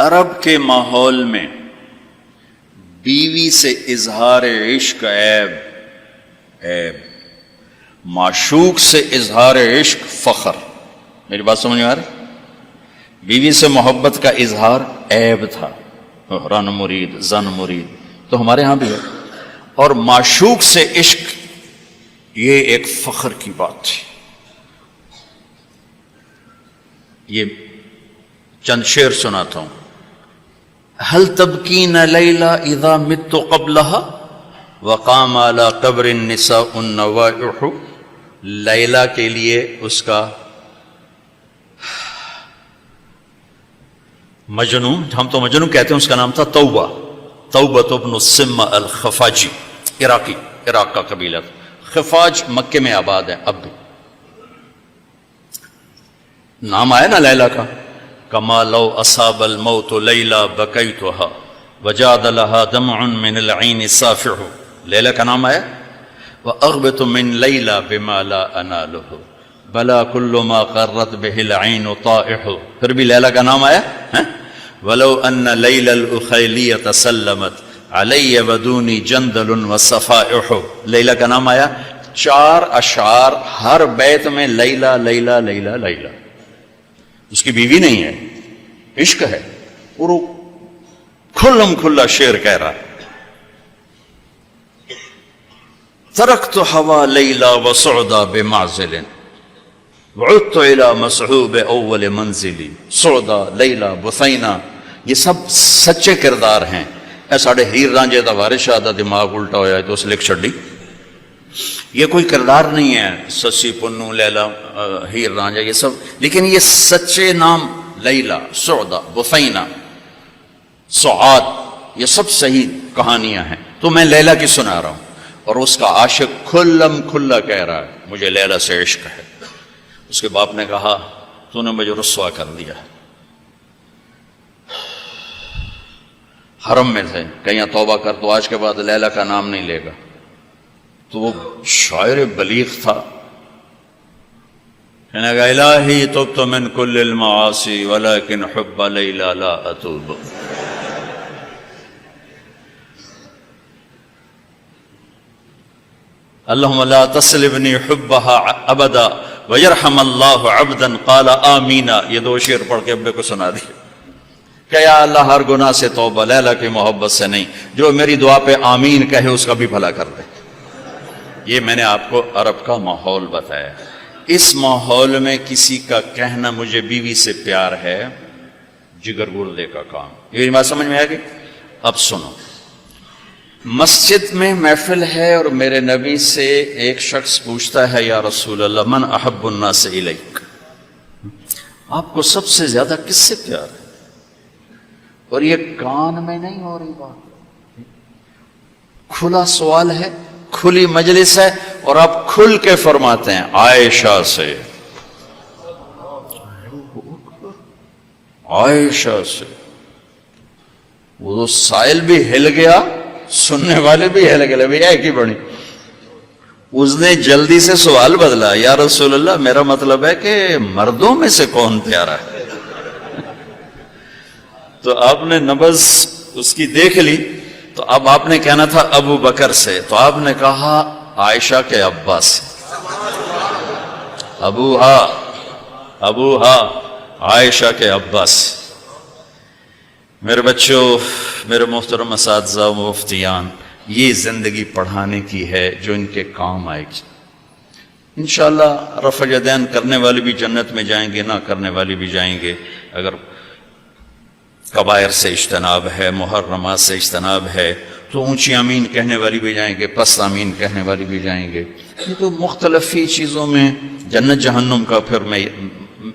عرب کے ماحول میں بیوی سے اظہار عشق عیب، معشوق سے اظہار عشق فخر۔ میری بات سمجھ میں آ رہی؟ بیوی سے محبت کا اظہار عیب تھا، رن مرید زن مرید، تو ہمارے ہاں بھی ہے، اور معشوق سے عشق یہ ایک فخر کی بات تھی۔ یہ چند شعر سناتا ہوں۔ هل تبکین لیلا اذا مت قبلها وقام على قبر النساء النوائح۔ لیلا کے لیے اس کا مجنون، ہم تو مجنون کہتے ہیں، اس کا نام تھا توبہ، توبۃ ابن السمہ الخفاجی، عراق کا قبیلہ تھا۔ خفاج مکے میں آباد ہے اب بھی، نام آیا نا لیلا کا۔ کما لو اصاب الموت لیلا بکیتها وجاد لها دمع من العین صافح، لیلا کا نام آیا۔ واغبط من لیلا بما لا اناله بلا كل ما قرت به العین طائح، پھر بھی لیلا کا نام آیا۔ ولو ان لیلا الاخیلیۃ سلمت علی ودونی جندل وصفائح، لیلا کا نام آیا۔ 4 اشعار، ہر بیت میں لیلا لیلا لیلا لیلا، اس کی بیوی نہیں ہے، عشق ہے، اور وہ کھلم کھلا شعر کہہ رہا ہے۔ ترکت ہوا لیلا وسعدا بمعزل وعدت الى مسحوب اول منزلی، سعدا لیلا بثینا، یہ سب سچے کردار ہیں۔ اے ساڑھے ہیر رانجے دا وارث شاہ دا دماغ الٹا ہویا ہے تو اس لکھ چھڑی، یہ کوئی کردار نہیں ہے، سسی پنو لیلا ہیر رانجا یہ سب، لیکن یہ سچے نام لیلا، سعدا، بثینا، سعاد، یہ سب صحیح کہانیاں ہیں۔ تو میں لیلا کی سنا رہا ہوں، اور اس کا عاشق کھلم کھلا کہہ رہا ہے مجھے لیلا سے عشق ہے۔ اس کے باپ نے کہا تو نے مجھے رسوا کر دیا۔ حرم میں تھے، کہیں توبہ کر تو آج کے بعد لیلا کا نام نہیں لے گا۔ تو وہ شاعر بلیغ تھا، کہنے گا الہی تبت من کل المعاصی ولکن حب لیلا لا اتوب۔ اللہم لا تسلبنی حبها ابدا ویرحم اللہ عبدا قال آمینا، یہ 2 شعر پڑھ کے ابے کو سنا دیا کہ یا اللہ ہر گناہ سے توبہ، لیلا کی محبت سے نہیں، جو میری دعا پہ آمین کہے اس کا بھی بھلا کر دے۔ یہ میں نے آپ کو عرب کا ماحول بتایا۔ اس ماحول میں کسی کا کہنا مجھے بیوی سے پیار ہے جگر گردے کا کام۔ یہ بات سمجھ میں آ گئی؟ اب سنو، مسجد میں محفل ہے اور میرے نبی سے ایک شخص پوچھتا ہے یا رسول اللہ من احب الناس الیک، آپ کو سب سے زیادہ کس سے پیار ہے؟ اور یہ کان میں نہیں ہو رہی بات، کھلا سوال ہے، کھلی مجلس ہے، اور آپ کھل کے فرماتے ہیں عائشہ سے، عائشہ سے۔ وہ سائل بھی ہل گیا، سننے والے بھی ہل گئے، بھئی ایک ہی بڑی۔ اس نے جلدی سے سوال بدلا، یا رسول اللہ میرا مطلب ہے کہ مردوں میں سے کون پیارا ہے؟ تو آپ نے نبض اس کی دیکھ لی، تو اب آپ نے کہنا تھا ابو بکر سے، تو آپ نے کہا عائشہ کے ابا سے، ابوہا عائشہ کے ابا سے۔ میرے بچوں، میرے محترم اساتذہ و مفتیان، یہ زندگی پڑھانے کی ہے جو ان کے کام آئے گی۔ انشاءاللہ رفع یدین کرنے والے بھی جنت میں جائیں گے، نہ کرنے والے بھی جائیں گے، اگر کبائر سے اجتناب ہے، محرمات سے اجتناب ہے، تو اونچی آمین کہنے والی بھی جائیں گے، پس آمین کہنے والی بھی جائیں گے۔ یہ تو مختلف ہی چیزوں میں جنت جہنم کا پھر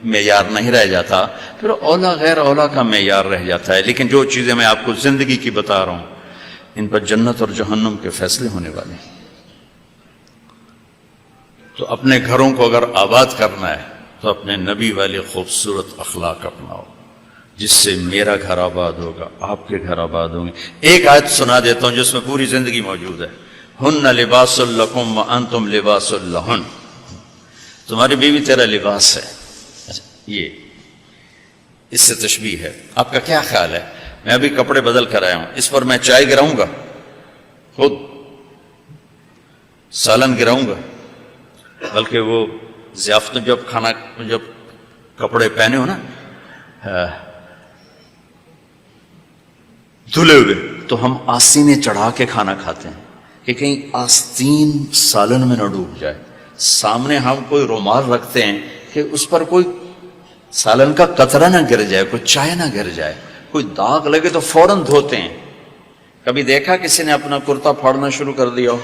معیار نہیں رہ جاتا، پھر اولا غیر اولا کا معیار رہ جاتا ہے۔ لیکن جو چیزیں میں آپ کو زندگی کی بتا رہا ہوں، ان پر جنت اور جہنم کے فیصلے ہونے والے ہیں۔ تو اپنے گھروں کو اگر آباد کرنا ہے تو اپنے نبی والے خوبصورت اخلاق اپناؤ، جس سے میرا گھر آباد ہوگا، آپ کے گھر آباد ہوں گے۔ ایک آیت سنا دیتا ہوں جس میں پوری زندگی موجود ہے۔ ہن لباس لکم وانتم لباس لہن، تمہاری بیوی تیرا لباس ہے۔ یہ اس سے تشبیہ ہے. آپ کا کیا خیال ہے؟ میں ابھی کپڑے بدل کر آیا ہوں، اس پر میں چائے گراؤں گا؟ خود سالن گراؤں گا؟ بلکہ وہ ضیافت میں جب کپڑے پہنے ہو نا دھلے ہوئے، تو ہم آستینیں چڑھا کے کھانا کھاتے ہیں کہ کہیں آستین سالن میں نہ ڈوب جائے. سامنے ہم کوئی رومال رکھتے ہیں کہ اس پر کوئی سالن کا قطرہ نہ گر جائے، کوئی چائے نہ گر جائے، کوئی داغ لگے تو فوراً دھوتے ہیں. کبھی دیکھا کسی نے اپنا کرتا پھاڑنا شروع کر دیا ہو؟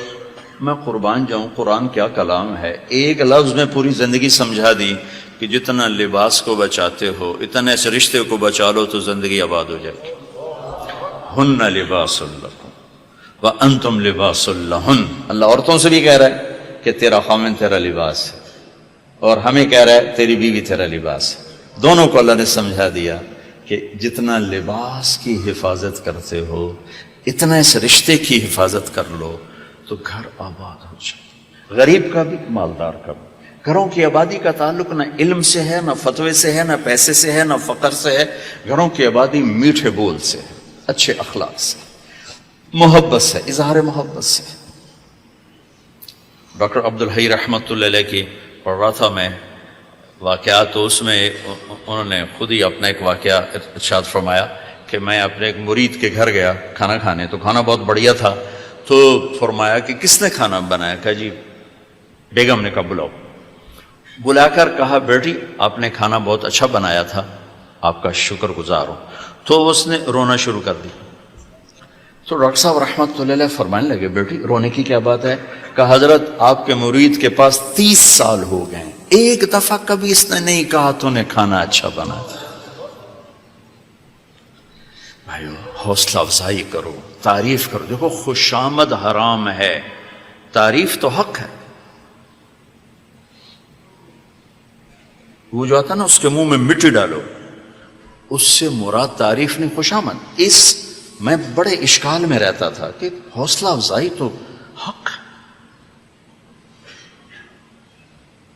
میں قربان جاؤں، قرآن کیا کلام ہے. ایک لفظ میں پوری زندگی سمجھا دی کہ جتنا لباس کو بچاتے ہو اتنا اس رشتے کو بچا لو تو زندگی آباد ہو جائے گی. ہن لباس لکم وانتم لباس لہن. اللہ عورتوں سے بھی کہہ رہا ہے کہ تیرا خامن تیرا لباس ہے، اور ہمیں کہہ رہا ہے تیری بیوی تیرا لباس ہے. دونوں کو اللہ نے سمجھا دیا کہ جتنا لباس کی حفاظت کرتے ہو اتنا اس رشتے کی حفاظت کر لو تو گھر آباد ہو جائے. غریب کا بھی مالدار کا بھی. گھروں کی آبادی کا تعلق نہ علم سے ہے، نہ فتوے سے ہے، نہ پیسے سے ہے، نہ فقر سے ہے. گھروں کی آبادی میٹھے بول سے ہے، اچھے اخلاق سے، محبت سے، اظہار محبت سے. ڈاکٹر عبدالحی رحمۃ اللہ علیہ کی پڑھ رہا تھا میں واقعات، تو اس میں انہوں نے خود ہی اپنا ایک واقعہ ارشاد فرمایا کہ میں اپنے ایک مرید کے گھر گیا کھانا کھانے، تو کھانا بہت بڑھیا تھا. تو فرمایا کہ کس نے کھانا بنایا؟ کہا جی بیگم نے. کہا بلاؤ. بلا کر کہا بیٹی آپ نے کھانا بہت اچھا بنایا تھا، آپ کا شکر گزار ہوں. تو اس نے رونا شروع کر دی. تو ڈاکٹر صاحب رحمۃ اللہ علیہ فرمانے لگے بیٹی رونے کی کیا بات ہے؟ کہا حضرت آپ کے مرید کے پاس 30 سال ہو گئے، ایک دفعہ کبھی اس نے نہیں کہا تو نے کھانا اچھا بنا. بھائیو حوصلہ افزائی کرو، تعریف کرو. دیکھو خوشامد حرام ہے، تعریف تو حق ہے. وہ جو آتا نا اس کے منہ میں مٹی ڈالو، اس سے مراد تعریف نہیں خوشامد. میں بڑے اشکال میں رہتا تھا کہ حوصلہ افزائی تو حق ہے،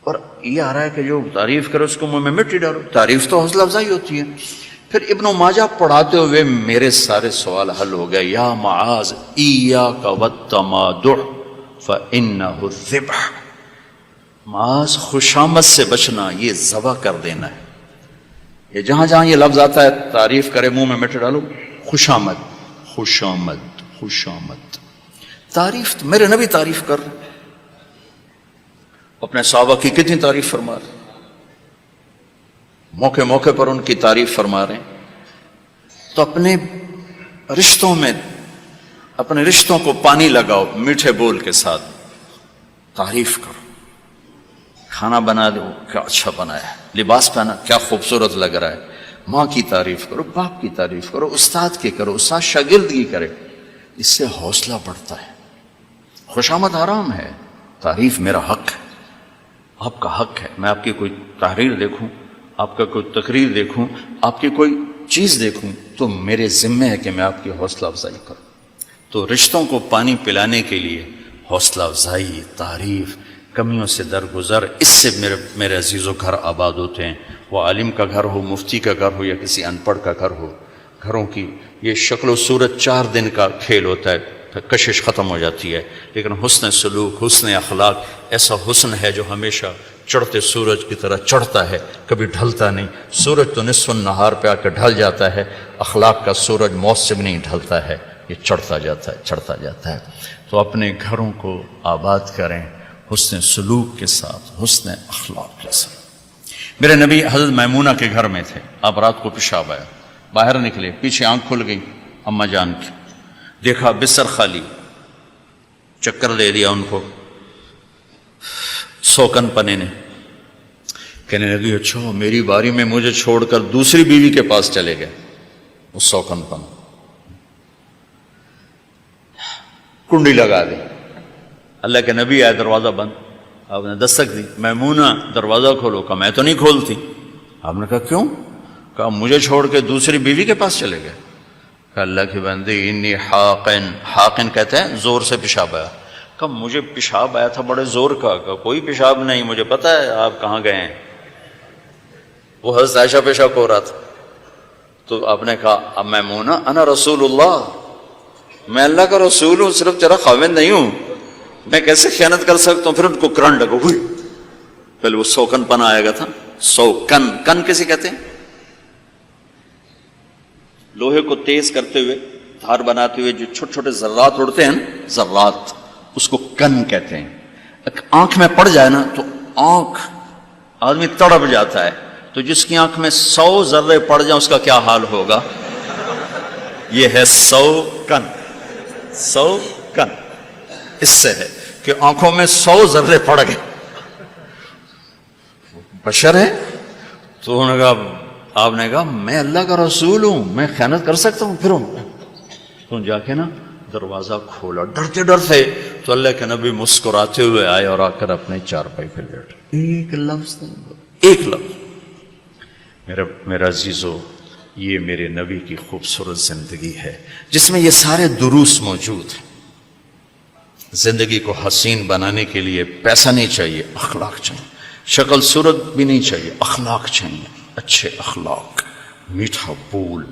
اور یہ آ رہا ہے کہ جو تعریف کرو اس کو منہ میں مٹی ڈالو. تعریف تو حوصلہ افزائی ہوتی ہے. پھر ابن ماجہ پڑھاتے ہوئے میرے سارے سوال حل ہو گئے. یا معاذ ایاک والتمادع فانہ الذبح. معاذ خوشامد سے بچنا، یہ ذبح کر دینا ہے. یہ جہاں جہاں یہ لفظ آتا ہے تعریف کرے منہ میں مٹی ڈالو، خوشامد خوشامد خوشامد. تعریف تو میرے نبی تعریف کر رہے، اپنے صحابہ کی کتنی تعریف فرما رہے، موقع موقع پر ان کی تعریف فرما رہے ہیں. تو اپنے رشتوں میں اپنے رشتوں کو پانی لگاؤ، میٹھے بول کے ساتھ تعریف کرو. کھانا بنا دو کیا اچھا بنایا ہے، لباس پہنا کیا خوبصورت لگ رہا ہے. ماں کی تعریف کرو، باپ کی تعریف کرو، استاد کی کرو، استاد شاگرد کی کرے. اس سے حوصلہ بڑھتا ہے. خوشامد حرام ہے، تعریف میرا حق ہے، آپ کا حق ہے. میں آپ کی کوئی تحریر دیکھوں، آپ کا کوئی تقریر دیکھوں، آپ کی کوئی چیز دیکھوں تو میرے ذمہ ہے کہ میں آپ کی حوصلہ افزائی کروں. تو رشتوں کو پانی پلانے کے لیے حوصلہ افزائی، تعریف، کمیوں سے درگزر، اس سے میرے عزیزوں گھر آباد ہوتے ہیں. وہ عالم کا گھر ہو، مفتی کا گھر ہو، یا کسی ان پڑھ کا گھر ہو. گھروں کی یہ شکل و صورت 4 دن کا کھیل ہوتا ہے، پھر کشش ختم ہو جاتی ہے. لیکن حسن سلوک، حسن اخلاق ایسا حسن ہے جو ہمیشہ چڑھتے سورج کی طرح چڑھتا ہے، کبھی ڈھلتا نہیں. سورج تو نصف النہار پہ آ کے ڈھل جاتا ہے، اخلاق کا سورج موسم نہیں ڈھلتا ہے، یہ چڑھتا جاتا ہے چڑھتا جاتا ہے. تو اپنے گھروں کو آباد کریں حسن سلوک کے ساتھ، حسن اخلاق کے ساتھ. میرے نبی حضرت میمونہ کے گھر میں تھے. اب رات کو پیشاب آیا، باہر نکلے، پیچھے آنکھ کھل گئی اماں جان کی، دیکھا بستر خالی. چکر دے دیا ان کو سوکن پنے نے. کہنے لگی اچھا میری باری میں مجھے چھوڑ کر دوسری بیوی کے پاس چلے گئے. وہ سوکن پن کنڈی لگا دی. اللہ کے نبی آئے، دروازہ بند. آپ نے دستک دی، میمونہ دروازہ کھولو. کہا میں تو نہیں کھولتی. آپ نے کہا کیوں؟ کہا مجھے چھوڑ کے دوسری بیوی کے پاس چلے گئے. کہا اللہ کی بندی انی حاقن، حاقن کہتے ہیں زور سے پیشاب آیا. کہا مجھے پیشاب آیا تھا بڑے زور کا. کہا کوئی پیشاب نہیں، مجھے پتا ہے آپ کہاں گئے ہیں. وہ حضرت عائشہ پیشاب ہو رہا تھا. تو آپ نے کہا اب میمونہ انا رسول اللہ، میں اللہ کا رسول ہوں، صرف تیرا خاوند نہیں ہوں، میں کیسے خیانت کر سکتا ہوں؟ پھر ان کو کرنٹ لگا، ہوئی پہلے وہ سوکن پن آئے گا تھا، سوکن، کن کیسے کہتے ہیں؟ لوہے کو تیز کرتے ہوئے، دھار بناتے ہوئے جو چھوٹے چھوٹے ذرات اڑتے ہیں، ذرات، اس کو کن کہتے ہیں۔ آنکھ میں پڑ جائے نا تو آنکھ آدمی تڑپ جاتا ہے، تو جس کی آنکھ میں 100 ذرے پڑ جائیں اس کا کیا حال ہوگا؟ یہ ہے 100 کن، 100 کن، اس سے ہے کہ آنکھوں میں 100 ذرے پڑ گئے، بشر ہے۔ تو انہوں نے کہا، آپ نے کہا میں اللہ کا رسول ہوں، میں خیانت کر سکتا ہوں؟ پھر تو جا کے نا دروازہ کھولا، ڈرتے ڈرتے، تو اللہ کے نبی مسکراتے ہوئے آئے اور آ کر اپنے چارپائی پہ لیٹ، ایک لفظ نہیں، ایک لفظ۔ میرا عزیزو، یہ میرے نبی کی خوبصورت زندگی ہے جس میں یہ سارے دروس موجود ہیں۔ زندگی کو حسین بنانے کے لیے پیسہ نہیں چاہیے، اخلاق چاہیے، شکل صورت بھی نہیں چاہیے، اخلاق چاہیے، اچھے اخلاق، میٹھا بول،